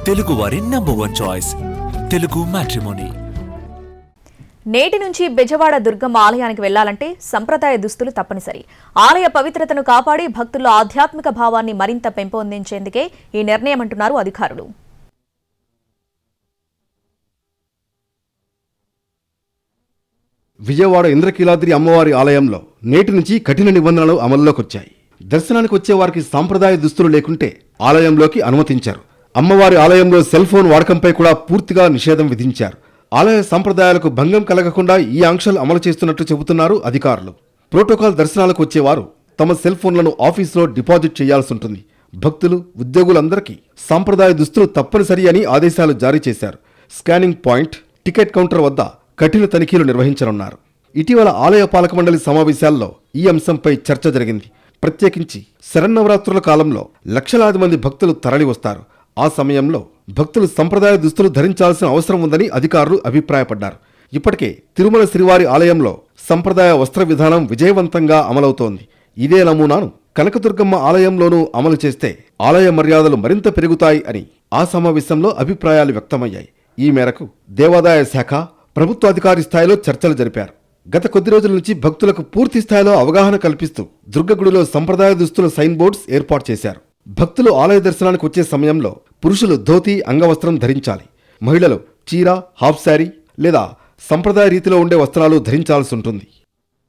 తెలుగువారి number 1 choice Telugu matrimony. నేటి నుంచి బెజవాడ దుర్గమ్మ ఆలయానికి వెళ్లాలంటే సంప్రదాయ దుస్తులు తప్పనిసరి. ఆలయ పవిత్రతను కాపాడి భక్తుల్లో ఆధ్యాత్మిక భావాన్ని మరింత పెంపొందించేందుకే ఈ నిర్ణయం అంటున్నారు అధికారులు. విజయవాడ ఇంద్రకీలాద్రి అమ్మవారి ఆలయంలో నేటి నుంచి కఠిన నిబంధనలు అమల్లోకి వచ్చాయి. దర్శనానికి వచ్చే వారికి సాంప్రదాయ దుస్తులు లేకుంటే ఆలయంలోకి అనుమతించారు. అమ్మవారి ఆలయంలో సెల్ ఫోన్ వాడకంపై కూడా పూర్తిగా నిషేధం విధించారు. ఆలయ సంప్రదాయాలకు భంగం కలగకుండా ఈ ఆంక్షలు అమలు చేస్తున్నట్లు చెబుతున్నారు అధికారులు. ప్రోటోకాల్ దర్శనాలకు వచ్చేవారు తమ సెల్ ఫోన్లను ఆఫీసులో డిపాజిట్ చేయాల్సి ఉంటుంది. భక్తులు, ఉద్యోగులందరికీ సాంప్రదాయ దుస్తులు తప్పనిసరి అని ఆదేశాలు జారీ చేశారు. స్కానింగ్ పాయింట్, టికెట్ కౌంటర్ వద్ద కఠిన తనిఖీలు నిర్వహించనున్నారు. ఇటీవల ఆలయ పాలక మండలి సమావేశాల్లో ఈ అంశంపై చర్చ జరిగింది. ప్రత్యేకించి శరన్నవరాత్రుల కాలంలో లక్షలాది మంది భక్తులు తరలి వస్తారు. ఆ సమయంలో భక్తులు సంప్రదాయ దుస్తులు ధరించాల్సిన అవసరం ఉందని అధికారులు అభిప్రాయపడ్డారు. ఇప్పటికే తిరుమల శ్రీవారి ఆలయంలో సంప్రదాయ వస్త్ర విధానం విజయవంతంగా అమలవుతోంది. ఇదే నమూనాను కనకదుర్గమ్మ ఆలయంలోనూ అమలు చేస్తే ఆలయ మర్యాదలు మరింత పెరుగుతాయి అని ఆ సమావేశంలో అభిప్రాయాలు వ్యక్తమయ్యాయి. ఈ మేరకు దేవాదాయ శాఖ, ప్రభుత్వాధికారి స్థాయిలో చర్చలు జరిపారు. గత కొద్ది రోజుల నుంచి భక్తులకు పూర్తి స్థాయిలో అవగాహన కల్పిస్తూ దుర్గగుడిలో సంప్రదాయ దుస్తుల సైన్ బోర్డ్స్ ఏర్పాటు చేశారు. భక్తులు ఆలయ దర్శనానికి వచ్చే సమయంలో పురుషులు ధోతి, అంగవస్త్రం ధరించాలి. మహిళలు చీర, హాఫ్ శారీ లేదా సంప్రదాయ రీతిలో ఉండే వస్త్రాలు ధరించాల్సి ఉంటుంది.